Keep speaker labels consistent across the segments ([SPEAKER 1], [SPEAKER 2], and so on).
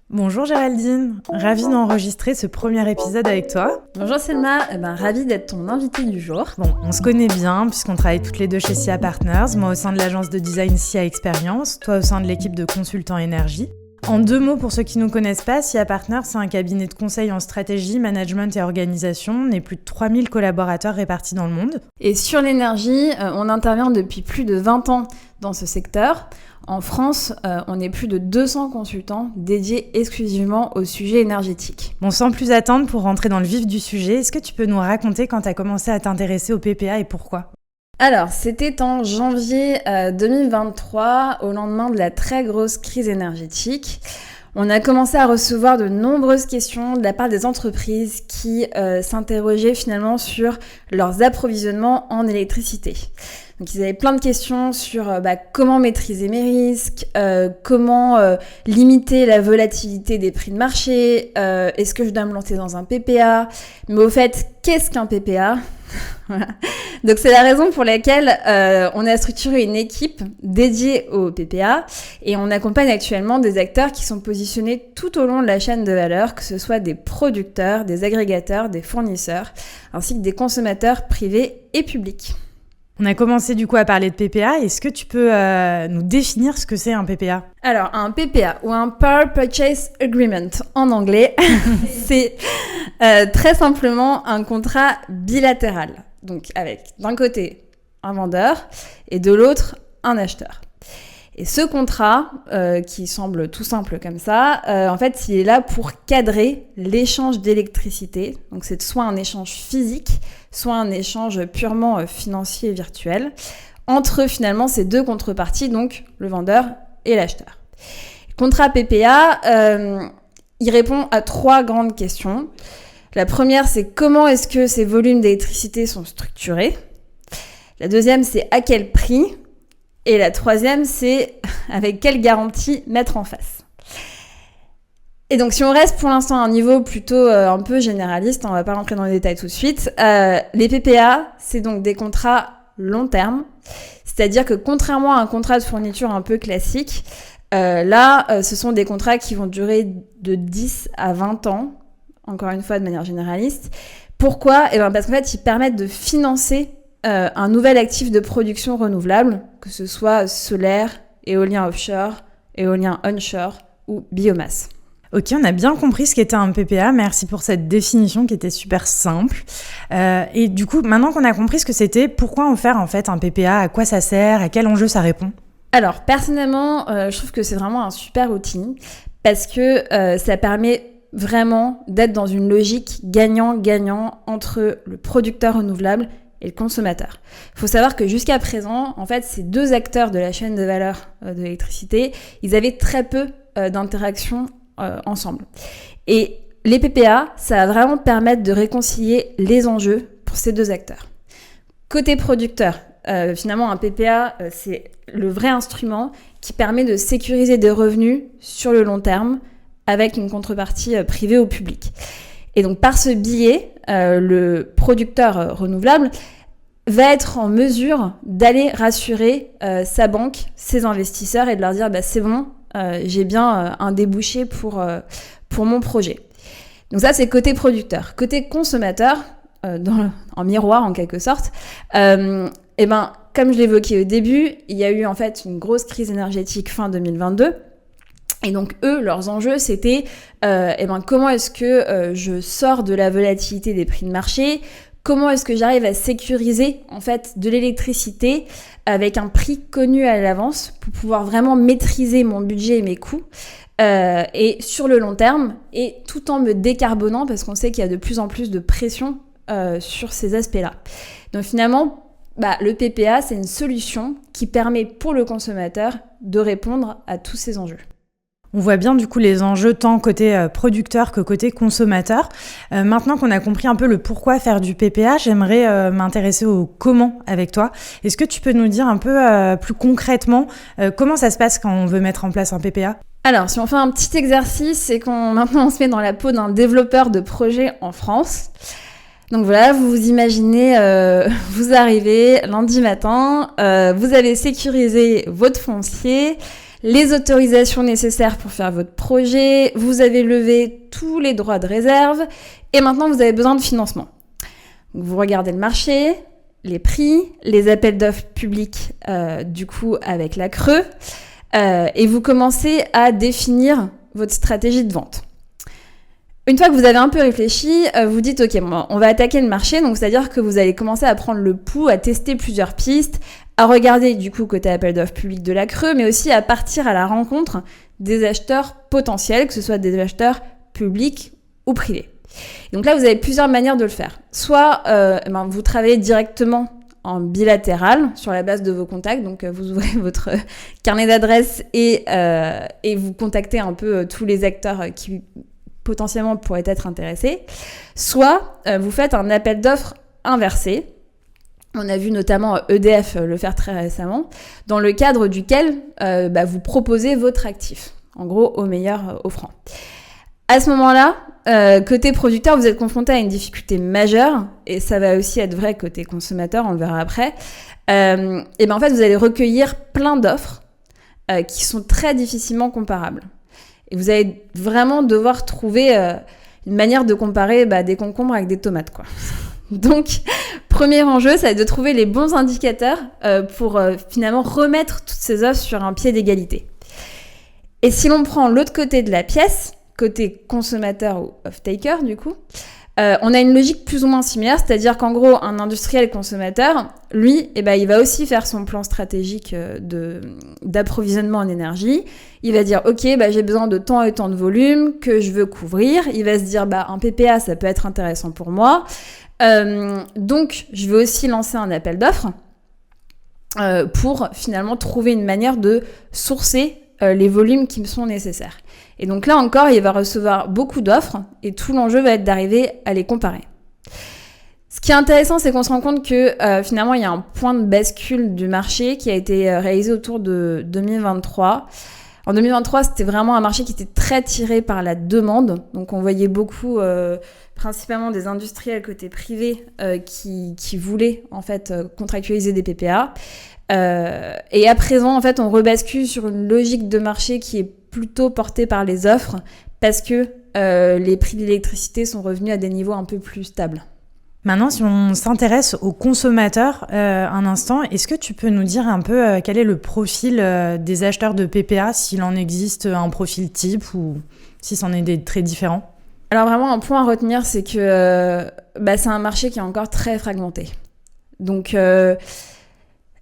[SPEAKER 1] Bonjour Géraldine, ravie d'enregistrer ce premier épisode avec toi.
[SPEAKER 2] Bonjour Selma, ravie d'être ton invitée du jour.
[SPEAKER 1] Bon, on se connaît bien puisqu'on travaille toutes les deux chez SIA Partners, moi au sein de l'agence de design SIA Experience, toi au sein de l'équipe de consultants énergie. En 2 mots, pour ceux qui ne nous connaissent pas, SIA Partners, c'est un cabinet de conseil en stratégie, management et organisation. On est plus de 3000 collaborateurs répartis dans le monde.
[SPEAKER 2] Et sur l'énergie, on intervient depuis plus de 20 ans dans ce secteur. En France, on est plus de 200 consultants dédiés exclusivement au sujet énergétique.
[SPEAKER 1] Bon, sans plus attendre, pour rentrer dans le vif du sujet, est-ce que tu peux nous raconter quand tu as commencé à t'intéresser au PPA et pourquoi ?
[SPEAKER 2] Alors, c'était en janvier 2023, au lendemain de la très grosse crise énergétique. On a commencé à recevoir de nombreuses questions de la part des entreprises qui s'interrogeaient finalement sur leurs approvisionnements en électricité. Donc ils avaient plein de questions sur comment maîtriser mes risques, comment limiter la volatilité des prix de marché, est-ce que je dois me lancer dans un PPA ? Mais au fait, qu'est-ce qu'un PPA ? Voilà. Donc c'est la raison pour laquelle on a structuré une équipe dédiée au PPA et on accompagne actuellement des acteurs qui sont positionnés tout au long de la chaîne de valeur, que ce soit des producteurs, des agrégateurs, des fournisseurs, ainsi que des consommateurs privés et publics.
[SPEAKER 1] On a commencé du coup à parler de PPA. Est-ce que tu peux nous définir ce que c'est un PPA ?
[SPEAKER 2] Alors, un PPA ou un Power Purchase Agreement en anglais, c'est très simplement un contrat bilatéral. Donc, avec d'un côté un vendeur et de l'autre un acheteur. Et ce contrat, qui semble tout simple comme ça, en fait, il est là pour cadrer l'échange d'électricité. Donc, c'est soit un échange physique, soit un échange purement financier et virtuel, entre finalement ces deux contreparties, donc le vendeur et l'acheteur. Le contrat PPA, il répond à 3 grandes questions. La première, c'est comment est-ce que ces volumes d'électricité sont structurés ? La deuxième, c'est à quel prix ? Et la troisième, c'est avec quelle garantie mettre en face. Et donc, si on reste pour l'instant à un niveau plutôt un peu généraliste, on va pas rentrer dans les détails tout de suite, les PPA, c'est donc des contrats long terme. C'est-à-dire que contrairement à un contrat de fourniture un peu classique, ce sont des contrats qui vont durer de 10 à 20 ans, encore une fois de manière généraliste. Pourquoi ? Parce qu'en fait, ils permettent de financer un nouvel actif de production renouvelable, que ce soit solaire, éolien offshore, éolien onshore ou biomasse.
[SPEAKER 1] Ok, on a bien compris ce qu'était un PPA. Merci pour cette définition qui était super simple. Et du coup, maintenant qu'on a compris ce que c'était, pourquoi en faire en fait un PPA ? À quoi ça sert ? À quel enjeu ça répond ?
[SPEAKER 2] Alors, personnellement, je trouve que c'est vraiment un super outil parce que ça permet vraiment d'être dans une logique gagnant-gagnant entre le producteur renouvelable et le consommateur. Il faut savoir que jusqu'à présent, en fait, ces 2 acteurs de la chaîne de valeur de l'électricité, ils avaient très peu d'interactions ensemble. Et les PPA, ça va vraiment permettre de réconcilier les enjeux pour ces 2 acteurs. Côté producteur, finalement, un PPA, c'est le vrai instrument qui permet de sécuriser des revenus sur le long terme avec une contrepartie privée ou publique. Et donc, par ce biais, le producteur renouvelable va être en mesure d'aller rassurer sa banque, ses investisseurs et de leur dire c'est bon, j'ai bien un débouché pour mon projet. Donc ça, c'est côté producteur. Côté consommateur, en miroir en quelque sorte, comme je l'évoquais au début, il y a eu en fait une grosse crise énergétique fin 2022. Et donc eux, leurs enjeux, c'était comment est-ce que je sors de la volatilité des prix de marché ? Comment est-ce que j'arrive à sécuriser en fait de l'électricité avec un prix connu à l'avance pour pouvoir vraiment maîtriser mon budget et mes coûts et sur le long terme et tout en me décarbonant parce qu'on sait qu'il y a de plus en plus de pression sur ces aspects-là. Donc finalement, le PPA, c'est une solution qui permet pour le consommateur de répondre à tous ces enjeux.
[SPEAKER 1] On voit bien du coup les enjeux tant côté producteur que côté consommateur. Maintenant qu'on a compris un peu le pourquoi faire du PPA, j'aimerais m'intéresser au comment avec toi. Est-ce que tu peux nous dire un peu plus concrètement comment ça se passe quand on veut mettre en place un PPA ?
[SPEAKER 2] Alors, si on fait un petit exercice, c'est maintenant on se met dans la peau d'un développeur de projet en France. Donc voilà, vous vous imaginez, vous arrivez lundi matin, vous avez sécurisé votre foncier. les autorisations nécessaires pour faire votre projet, vous avez levé tous les droits de réserve et maintenant vous avez besoin de financement. Donc, vous regardez le marché, les prix, les appels d'offres publics du coup avec la Creux et vous commencez à définir votre stratégie de vente. Une fois que vous avez un peu réfléchi, vous dites ok, bon, on va attaquer le marché, donc c'est-à-dire que vous allez commencer à prendre le pouls, à tester plusieurs pistes, à regarder du coup côté appel d'offres public de la Creux, mais aussi à partir à la rencontre des acheteurs potentiels, que ce soit des acheteurs publics ou privés. Donc là, vous avez plusieurs manières de le faire. Soit vous travaillez directement en bilatéral sur la base de vos contacts, donc vous ouvrez votre carnet d'adresses et vous contactez un peu tous les acteurs qui potentiellement pourraient être intéressés. Soit vous faites un appel d'offres inversé. On a vu notamment EDF le faire très récemment, dans le cadre duquel vous proposez votre actif, en gros au meilleur offrant. À ce moment-là, côté producteur, vous êtes confronté à une difficulté majeure, et ça va aussi être vrai côté consommateur, on le verra après. En fait, vous allez recueillir plein d'offres qui sont très difficilement comparables. Et vous allez vraiment devoir trouver une manière de comparer des concombres avec des tomates, quoi. Donc, premier enjeu, ça va être de trouver les bons indicateurs pour finalement remettre toutes ces offres sur un pied d'égalité. Et si l'on prend l'autre côté de la pièce, côté consommateur ou off-taker du coup, on a une logique plus ou moins similaire, c'est-à-dire qu'en gros, un industriel consommateur, lui, il va aussi faire son plan stratégique d'approvisionnement en énergie. Il va dire, ok, j'ai besoin de tant et tant de volume que je veux couvrir. Il va se dire, un PPA, ça peut être intéressant pour moi. Donc, je vais aussi lancer un appel d'offres pour finalement trouver une manière de sourcer les volumes qui me sont nécessaires. Et donc là encore, il va recevoir beaucoup d'offres et tout l'enjeu va être d'arriver à les comparer. Ce qui est intéressant, c'est qu'on se rend compte que finalement, il y a un point de bascule du marché qui a été réalisé autour de 2023. En 2023, c'était vraiment un marché qui était très tiré par la demande. Donc on voyait beaucoup, principalement des industriels côté privé qui voulaient en fait contractualiser des PPA. Et à présent, en fait, on rebascule sur une logique de marché qui est plutôt portée par les offres parce que les prix de l'électricité sont revenus à des niveaux un peu plus stables.
[SPEAKER 1] Maintenant, si on s'intéresse aux consommateurs un instant, est-ce que tu peux nous dire un peu quel est le profil des acheteurs de PPA, s'il en existe un profil type ou si c'en est des traits différents ?
[SPEAKER 2] Alors vraiment, un point à retenir, c'est que c'est un marché qui est encore très fragmenté. Donc,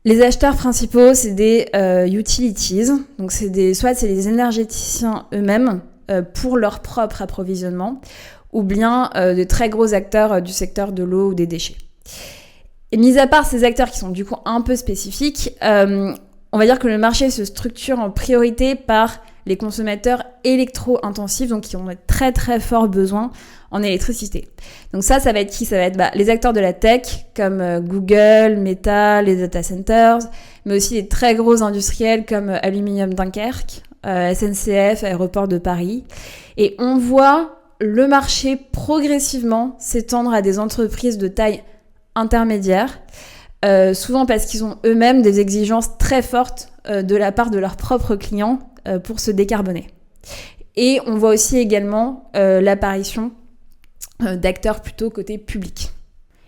[SPEAKER 2] les acheteurs principaux, c'est des utilities, donc soit c'est les énergéticiens eux-mêmes pour leur propre approvisionnement, ou bien de très gros acteurs du secteur de l'eau ou des déchets. Et mis à part ces acteurs qui sont du coup un peu spécifiques, on va dire que le marché se structure en priorité par les consommateurs électro-intensifs, donc qui ont très très forts besoins en électricité. Donc ça va être qui ? Ça va être les acteurs de la tech, comme Google, Meta, les data centers, mais aussi les très gros industriels comme Aluminium Dunkerque, SNCF, Aéroport de Paris. Et on voit le marché progressivement s'étendre à des entreprises de taille intermédiaire, souvent parce qu'ils ont eux-mêmes des exigences très fortes de la part de leurs propres clients pour se décarboner. Et on voit aussi également l'apparition d'acteurs plutôt côté public.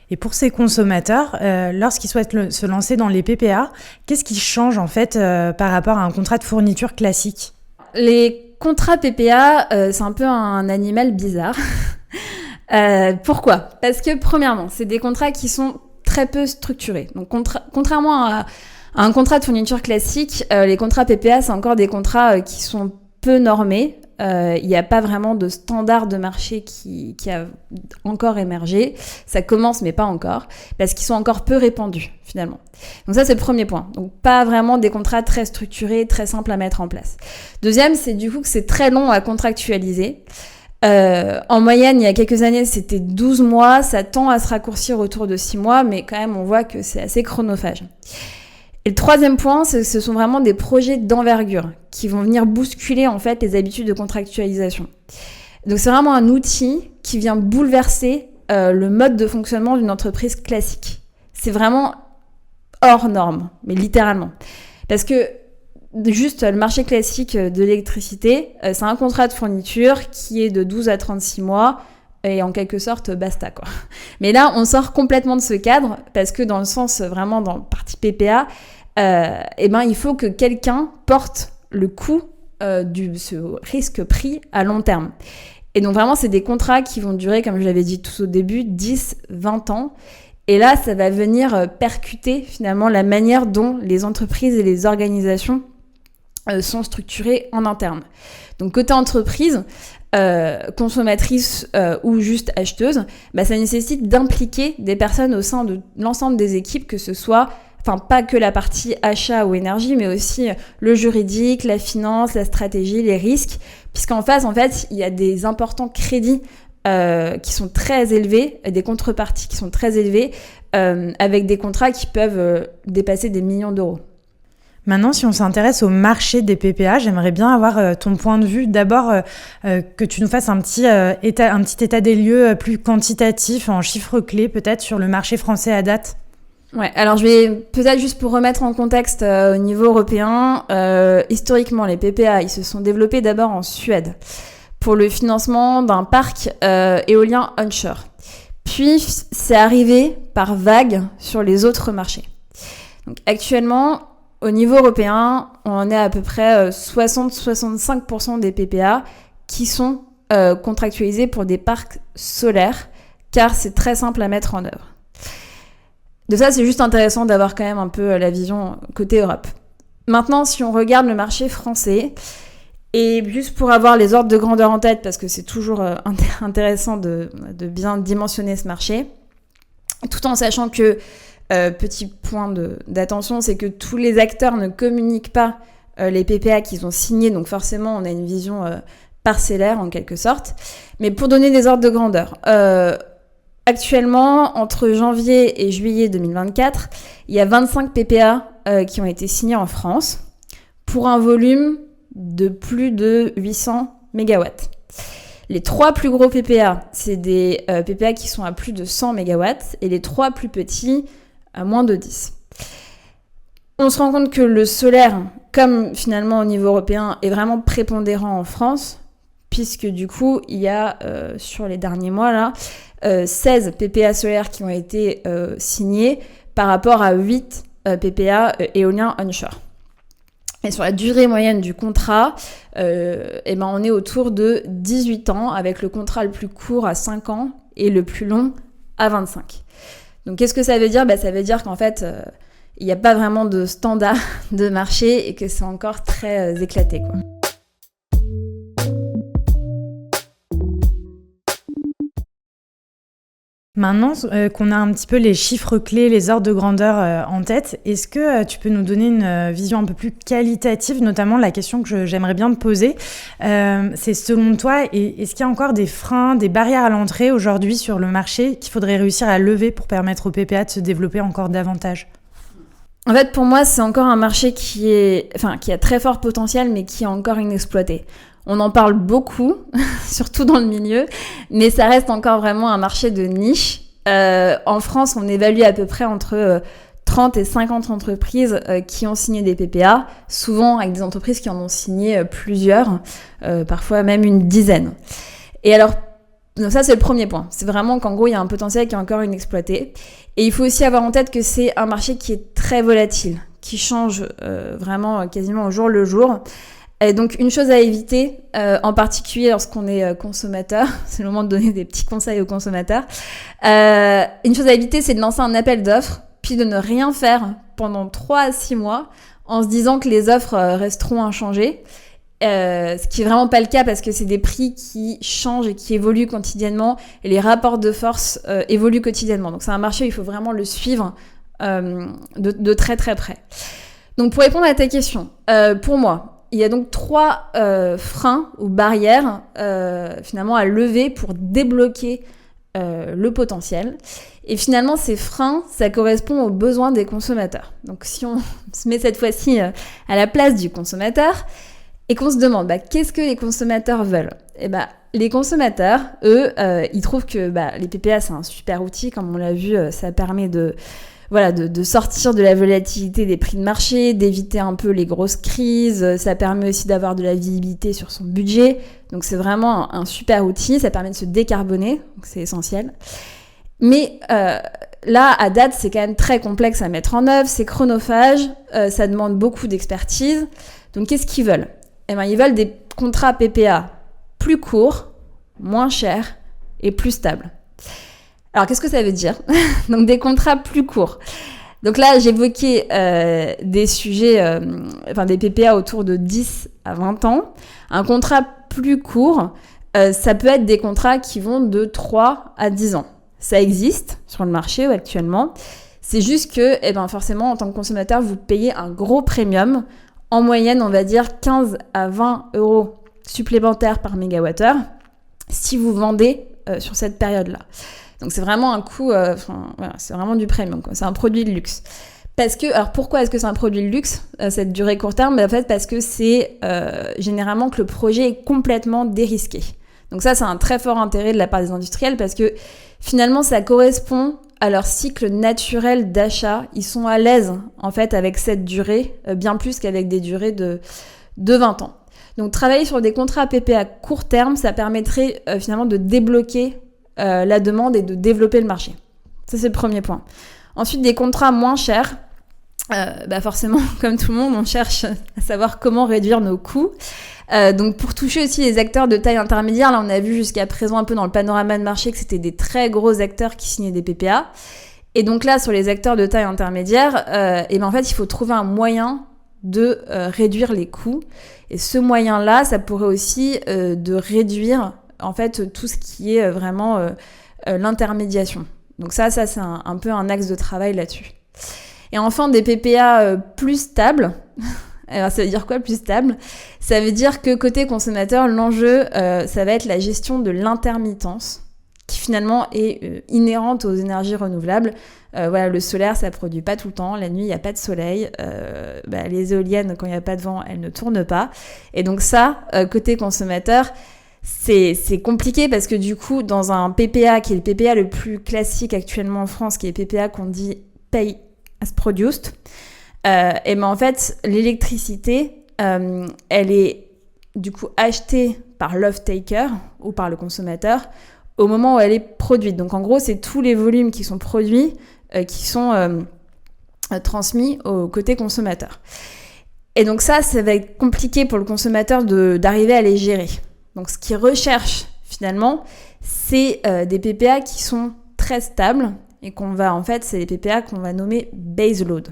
[SPEAKER 1] Et pour ces consommateurs, lorsqu'ils souhaitent se lancer dans les PPA, qu'est-ce qui change en fait par rapport à un contrat de fourniture classique ?
[SPEAKER 2] Les contrats PPA, c'est un peu un animal bizarre. Pourquoi ? Parce que premièrement, c'est des contrats qui sont très peu structurés. Donc contrairement à un contrat de fourniture classique, les contrats PPA, c'est encore des contrats qui sont peu normés. Il n'y a pas vraiment de standard de marché qui a encore émergé. Ça commence, mais pas encore, parce qu'ils sont encore peu répandus, finalement. Donc ça, c'est le premier point. Donc pas vraiment des contrats très structurés, très simples à mettre en place. Deuxième, c'est du coup que c'est très long à contractualiser. En moyenne, il y a quelques années, c'était 12 mois. Ça tend à se raccourcir autour de 6 mois, mais quand même, on voit que c'est assez chronophage. Et le troisième point, ce sont vraiment des projets d'envergure qui vont venir bousculer en fait les habitudes de contractualisation. Donc c'est vraiment un outil qui vient bouleverser le mode de fonctionnement d'une entreprise classique. C'est vraiment hors norme, mais littéralement. Parce que juste le marché classique de l'électricité, c'est un contrat de fourniture qui est de 12 à 36 mois et en quelque sorte, basta, quoi. Mais là, on sort complètement de ce cadre parce que dans le sens, vraiment dans le partie PPA, il faut que quelqu'un porte le coût ce risque pris à long terme. Et donc vraiment, c'est des contrats qui vont durer, comme je l'avais dit tout au début, 10, 20 ans. Et là, ça va venir percuter finalement la manière dont les entreprises et les organisations sont structurées en interne. Donc côté entreprise, consommatrice ou juste acheteuse, ça nécessite d'impliquer des personnes au sein de l'ensemble des équipes, que ce soit, pas que la partie achat ou énergie, mais aussi le juridique, la finance, la stratégie, les risques, puisqu'en face, il y a des importants crédits qui sont très élevés, des contreparties qui sont très élevées, avec des contrats qui peuvent dépasser des millions d'euros.
[SPEAKER 1] Maintenant, si on s'intéresse au marché des PPA, j'aimerais bien avoir ton point de vue. D'abord, que tu nous fasses un petit état des lieux plus quantitatif, en chiffres clés peut-être, sur le marché français à date.
[SPEAKER 2] Ouais, alors je vais peut-être juste pour remettre en contexte au niveau européen, historiquement les PPA, ils se sont développés d'abord en Suède pour le financement d'un parc éolien onshore. Puis c'est arrivé par vagues sur les autres marchés. Donc actuellement, au niveau européen, on en est à peu près 60-65% des PPA qui sont contractualisés pour des parcs solaires, car c'est très simple à mettre en œuvre. De ça, c'est juste intéressant d'avoir quand même un peu la vision côté Europe. Maintenant, si on regarde le marché français, et juste pour avoir les ordres de grandeur en tête, parce que c'est toujours intéressant de bien dimensionner ce marché, tout en sachant que, petit point d'attention, c'est que tous les acteurs ne communiquent pas les PPA qu'ils ont signés, donc forcément, on a une vision parcellaire en quelque sorte. Mais pour donner des ordres de grandeur, actuellement, entre janvier et juillet 2024, il y a 25 PPA qui ont été signés en France pour un volume de plus de 800 MW. Les 3 plus gros PPA, c'est des PPA qui sont à plus de 100 MW et les 3 plus petits à moins de 10. On se rend compte que le solaire, comme finalement au niveau européen, est vraiment prépondérant en France, puisque du coup, il y a sur les derniers mois là, 16 PPA solaires qui ont été signés par rapport à 8 PPA éoliens onshore. Et sur la durée moyenne du contrat, on est autour de 18 ans, avec le contrat le plus court à 5 ans et le plus long à 25. Donc qu'est-ce que ça veut dire ? Ça veut dire qu'en fait, il n'y a pas vraiment de standard de marché et que c'est encore très éclaté, quoi.
[SPEAKER 1] Maintenant qu'on a un petit peu les chiffres clés, les ordres de grandeur en tête, est-ce que tu peux nous donner une vision un peu plus qualitative, notamment la question que j'aimerais bien te poser, c'est selon toi, est-ce qu'il y a encore des freins, des barrières à l'entrée aujourd'hui sur le marché qu'il faudrait réussir à lever pour permettre aux PPA de se développer encore davantage ?
[SPEAKER 2] En fait, pour moi, c'est encore un marché qui a très fort potentiel, mais qui est encore inexploité. On en parle beaucoup, surtout dans le milieu, mais ça reste encore vraiment un marché de niche. En France, on évalue à peu près entre 30 et 50 entreprises qui ont signé des PPA, souvent avec des entreprises qui en ont signé plusieurs, parfois même une dizaine. Et alors, donc ça, c'est le premier point. C'est vraiment qu'en gros, il y a un potentiel qui est encore inexploité. Et il faut aussi avoir en tête que c'est un marché qui est très volatile, qui change vraiment quasiment au jour le jour. Et donc, une chose à éviter, en particulier lorsqu'on est consommateur, c'est le moment de donner des petits conseils aux consommateurs, une chose à éviter, c'est de lancer un appel d'offres, puis de ne rien faire pendant 3 à 6 mois, en se disant que les offres resteront inchangées. Ce qui est vraiment pas le cas parce que c'est des prix qui changent et qui évoluent quotidiennement et les rapports de force évoluent quotidiennement. Donc c'est un marché où il faut vraiment le suivre de très très près. Donc pour répondre à ta question, pour moi, il y a donc 3 freins ou barrières finalement à lever pour débloquer le potentiel. Et finalement, ces freins, ça correspond aux besoins des consommateurs. Donc si on se met cette fois-ci à la place du consommateur, et qu'on se demande qu'est-ce que les consommateurs veulent ? Les consommateurs, eux, ils trouvent que les PPA, c'est un super outil. Comme on l'a vu, ça permet de de sortir de la volatilité des prix de marché, d'éviter un peu les grosses crises. Ça permet aussi d'avoir de la visibilité sur son budget. Donc c'est vraiment un super outil. Ça permet de se décarboner, donc c'est essentiel. Mais là, à date, c'est quand même très complexe à mettre en œuvre. C'est chronophage, ça demande beaucoup d'expertise. Donc qu'est-ce qu'ils veulent ? Eh ben, ils veulent des contrats PPA plus courts, moins chers et plus stables. Alors, qu'est-ce que ça veut dire ? Donc, des contrats plus courts. Donc là, j'évoquais des sujets, des PPA autour de 10 à 20 ans. Un contrat plus court, ça peut être des contrats qui vont de 3 à 10 ans. Ça existe sur le marché actuellement. C'est juste que, forcément, en tant que consommateur, vous payez un gros premium. En moyenne, on va dire 15 à 20 euros supplémentaires par mégawattheure si vous vendez sur cette période-là. Donc c'est vraiment un coût, c'est vraiment du premium, quoi. C'est un produit de luxe. Alors pourquoi est-ce que c'est un produit de luxe, cette durée court terme ? En fait, parce que c'est généralement que le projet est complètement dérisqué. Donc ça, c'est un très fort intérêt de la part des industriels parce que finalement, ça correspond à leur cycle naturel d'achat. Ils sont à l'aise, en fait, avec cette durée, bien plus qu'avec des durées de 20 ans. Donc travailler sur des contrats PPA à court terme, ça permettrait finalement de débloquer la demande et de développer le marché. Ça, c'est le premier point. Ensuite, des contrats moins chers. Forcément, comme tout le monde, on cherche à savoir comment réduire nos coûts. Donc, pour toucher aussi les acteurs de taille intermédiaire, là, on a vu jusqu'à présent un peu dans le panorama de marché que c'était des très gros acteurs qui signaient des PPA. Et donc là, sur les acteurs de taille intermédiaire, en fait, il faut trouver un moyen de réduire les coûts. Et ce moyen-là, ça pourrait aussi de réduire en fait tout ce qui est vraiment l'intermédiation. Donc ça c'est un peu un axe de travail là-dessus. Et enfin des PPA plus stables. Alors ça veut dire quoi plus stable ? Ça veut dire que côté consommateur, l'enjeu ça va être la gestion de l'intermittence qui finalement est inhérente aux énergies renouvelables. Le solaire, ça produit pas tout le temps. La nuit, il n'y a pas de soleil. Les éoliennes, quand il n'y a pas de vent, elles ne tournent pas. Et donc ça, côté consommateur, c'est compliqué parce que du coup, dans un PPA, qui est le PPA le plus classique actuellement en France, qui est le PPA qu'on dit Pay as Produced, en fait, l'électricité, elle est du coup achetée par l'off-taker ou par le consommateur au moment où elle est produite. Donc en gros, c'est tous les volumes qui sont produits qui sont transmis au côté consommateur. Et donc ça va être compliqué pour le consommateur d'arriver à les gérer. Donc ce qu'il recherche finalement, c'est des PPA qui sont très stables et c'est des PPA qu'on va nommer baseload.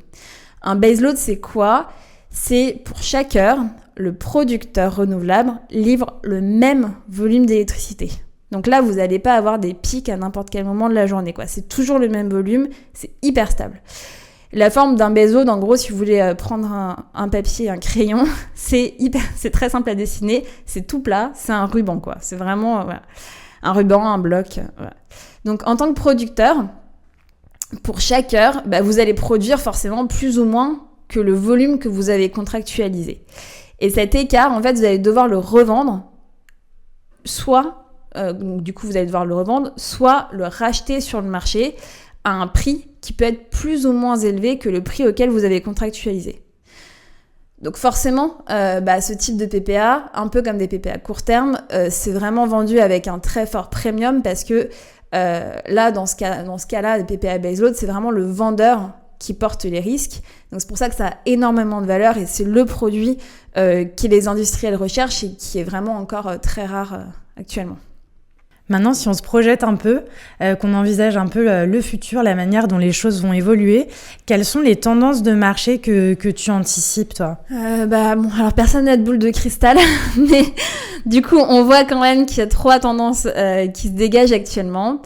[SPEAKER 2] Un baseload, c'est quoi ? C'est pour chaque heure, le producteur renouvelable livre le même volume d'électricité. Donc là, vous n'allez pas avoir des pics à n'importe quel moment de la journée, quoi. C'est toujours le même volume, c'est hyper stable. La forme d'un baseload, en gros, si vous voulez prendre un papier, un crayon, c'est très simple à dessiner, c'est tout plat, c'est un ruban, quoi. C'est vraiment un ruban, un bloc. Voilà. Donc en tant que producteur, pour chaque heure, vous allez produire forcément plus ou moins que le volume que vous avez contractualisé. Et cet écart, en fait, vous allez devoir le revendre, soit vous allez devoir le revendre, soit le racheter sur le marché à un prix qui peut être plus ou moins élevé que le prix auquel vous avez contractualisé. Donc forcément, ce type de PPA, un peu comme des PPA à court terme, c'est vraiment vendu avec un très fort premium parce que là, dans ce cas-là, les PPA baseload, c'est vraiment le vendeur qui porte les risques. Donc c'est pour ça que ça a énormément de valeur et c'est le produit que les industriels recherchent et qui est vraiment encore très rare actuellement.
[SPEAKER 1] Maintenant, si on se projette un peu, qu'on envisage un peu le futur, la manière dont les choses vont évoluer, quelles sont les tendances de marché que tu anticipes, toi ?
[SPEAKER 2] Alors personne n'a de boule de cristal, mais du coup, on voit quand même qu'il y a 3 tendances qui se dégagent actuellement.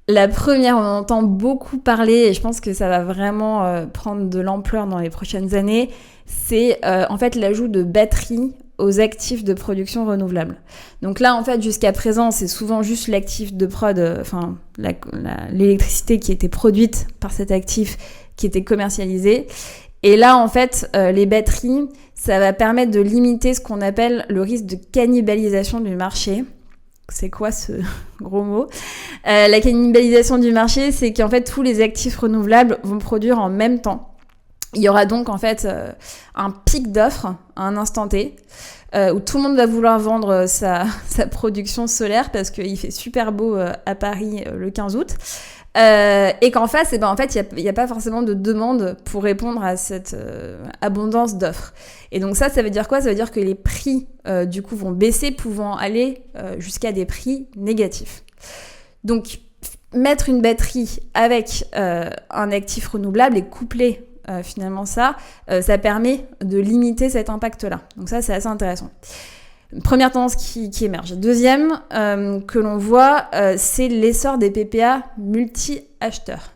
[SPEAKER 2] La première, on entend beaucoup parler, et je pense que ça va vraiment prendre de l'ampleur dans les prochaines années, c'est en fait l'ajout de batteries aux actifs de production renouvelable. Donc là, en fait, jusqu'à présent, c'est souvent juste l'actif de prod, l'électricité qui était produite par cet actif qui était commercialisée. Et là, en fait, les batteries, ça va permettre de limiter ce qu'on appelle le risque de cannibalisation du marché. C'est quoi ce gros mot ? La cannibalisation du marché, c'est qu'en fait, tous les actifs renouvelables vont produire en même temps. Il y aura donc en fait un pic d'offres à un instant T, où tout le monde va vouloir vendre sa production solaire parce qu'il fait super beau à Paris le 15 août. Et qu'en face, en fait, il n'y a pas forcément de demande pour répondre à cette abondance d'offres. Et donc ça veut dire quoi ? Ça veut dire que les prix, du coup, vont baisser, pouvant aller jusqu'à des prix négatifs. Donc, mettre une batterie avec un actif renouvelable et coupler finalement ça permet de limiter cet impact-là. Donc ça, c'est assez intéressant. Première tendance qui émerge. Deuxième que l'on voit, c'est l'essor des PPA multi-acheteurs.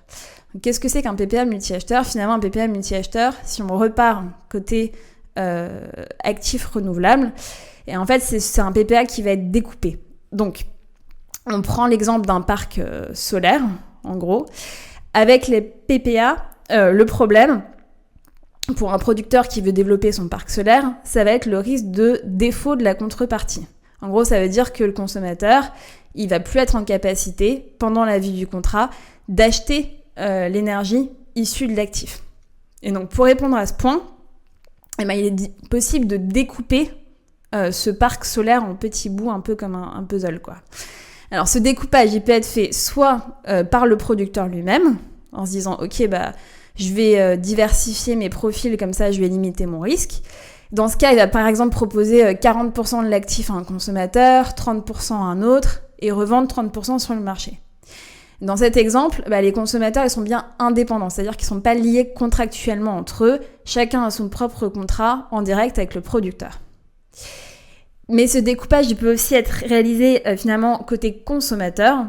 [SPEAKER 2] Qu'est-ce que c'est qu'un PPA multi-acheteur ? Finalement, un PPA multi-acheteur, si on repart côté actifs renouvelables, et en fait, c'est un PPA qui va être découpé. Donc, on prend l'exemple d'un parc solaire, en gros. Avec les PPA, le problème, pour un producteur qui veut développer son parc solaire, ça va être le risque de défaut de la contrepartie. En gros, ça veut dire que le consommateur, il va plus être en capacité, pendant la vie du contrat, d'acheter l'énergie issue de l'actif. Et donc, pour répondre à ce point, il est possible de découper ce parc solaire en petits bouts, un peu comme un puzzle, quoi. Alors, ce découpage, il peut être fait soit par le producteur lui-même, en se disant, ok, je vais diversifier mes profils, comme ça je vais limiter mon risque. Dans ce cas, il va par exemple proposer 40% de l'actif à un consommateur, 30% à un autre, et revendre 30% sur le marché. Dans cet exemple, les consommateurs ils sont bien indépendants, c'est-à-dire qu'ils ne sont pas liés contractuellement entre eux, chacun a son propre contrat en direct avec le producteur. Mais ce découpage il peut aussi être réalisé finalement côté consommateur,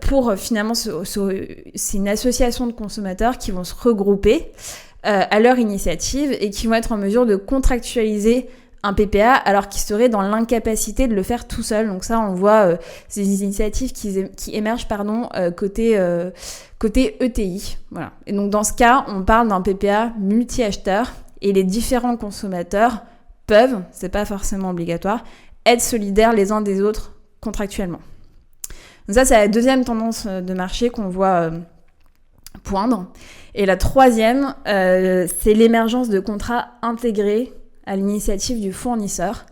[SPEAKER 2] pour finalement, c'est une association de consommateurs qui vont se regrouper à leur initiative et qui vont être en mesure de contractualiser un PPA alors qu'ils seraient dans l'incapacité de le faire tout seul. Donc ça, on voit ces initiatives qui émergent côté ETI. Voilà. Et donc dans ce cas, on parle d'un PPA multi-acheteur et les différents consommateurs peuvent, c'est pas forcément obligatoire, être solidaires les uns des autres contractuellement. Donc ça, c'est la deuxième tendance de marché qu'on voit poindre. Et la troisième, c'est l'émergence de contrats intégrés à l'initiative du fournisseur.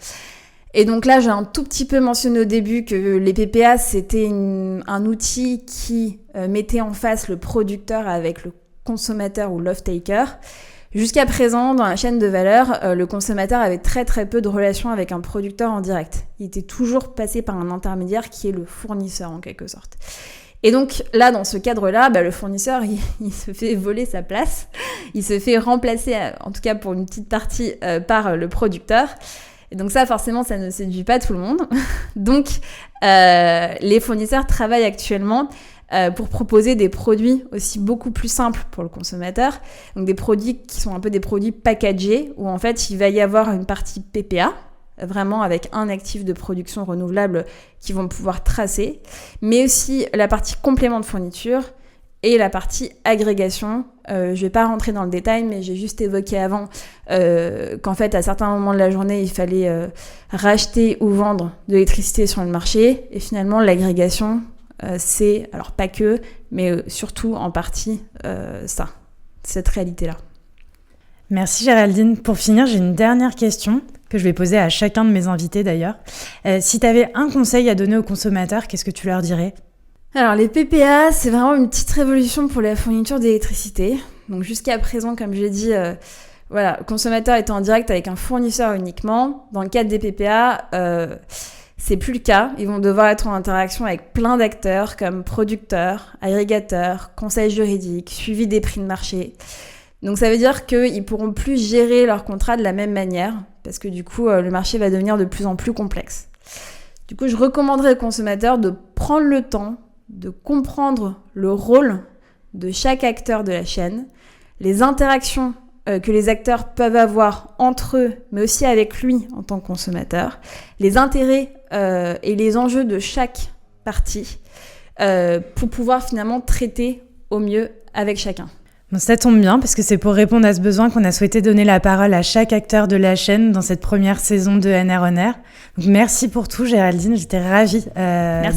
[SPEAKER 2] Et donc là, j'ai un tout petit peu mentionné au début que les PPA, c'était un outil qui mettait en face le producteur avec le consommateur ou l'off-taker. Jusqu'à présent, dans la chaîne de valeur, le consommateur avait très très peu de relations avec un producteur en direct. Il était toujours passé par un intermédiaire qui est le fournisseur en quelque sorte. Et donc là, dans ce cadre-là, le fournisseur, il se fait voler sa place. Il se fait remplacer, en tout cas pour une petite partie, par le producteur. Et donc ça, forcément, ça ne séduit pas tout le monde. Donc, les fournisseurs travaillent actuellement pour proposer des produits aussi beaucoup plus simples pour le consommateur. Donc des produits qui sont un peu des produits packagés, où en fait il va y avoir une partie PPA, vraiment avec un actif de production renouvelable qui vont pouvoir tracer, mais aussi la partie complément de fourniture et la partie agrégation. Je vais pas rentrer dans le détail, mais j'ai juste évoqué avant qu'en fait à certains moments de la journée il fallait racheter ou vendre de l'électricité sur le marché, et finalement l'agrégation c'est, alors pas que, mais surtout en partie cette réalité-là.
[SPEAKER 1] Merci Géraldine. Pour finir, j'ai une dernière question que je vais poser à chacun de mes invités d'ailleurs. Si tu avais un conseil à donner aux consommateurs, qu'est-ce que tu leur dirais ?
[SPEAKER 2] Alors les PPA, c'est vraiment une petite révolution pour la fourniture d'électricité. Donc jusqu'à présent, comme je l'ai dit, le consommateur était en direct avec un fournisseur uniquement. Dans le cadre des PPA, c'est plus le cas. Ils vont devoir être en interaction avec plein d'acteurs comme producteurs, agrégateurs, conseils juridiques, suivi des prix de marché. Donc ça veut dire qu'ils pourront plus gérer leur contrat de la même manière, parce que du coup, le marché va devenir de plus en plus complexe. Du coup, je recommanderais aux consommateurs de prendre le temps de comprendre le rôle de chaque acteur de la chaîne, les interactions que les acteurs peuvent avoir entre eux, mais aussi avec lui en tant que consommateur, les intérêts et les enjeux de chaque partie pour pouvoir finalement traiter au mieux avec chacun.
[SPEAKER 1] Bon, ça tombe bien parce que c'est pour répondre à ce besoin qu'on a souhaité donner la parole à chaque acteur de la chaîne dans cette première saison de NR On Air. Donc merci pour tout Géraldine, j'étais ravie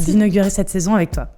[SPEAKER 1] d'inaugurer cette saison avec toi.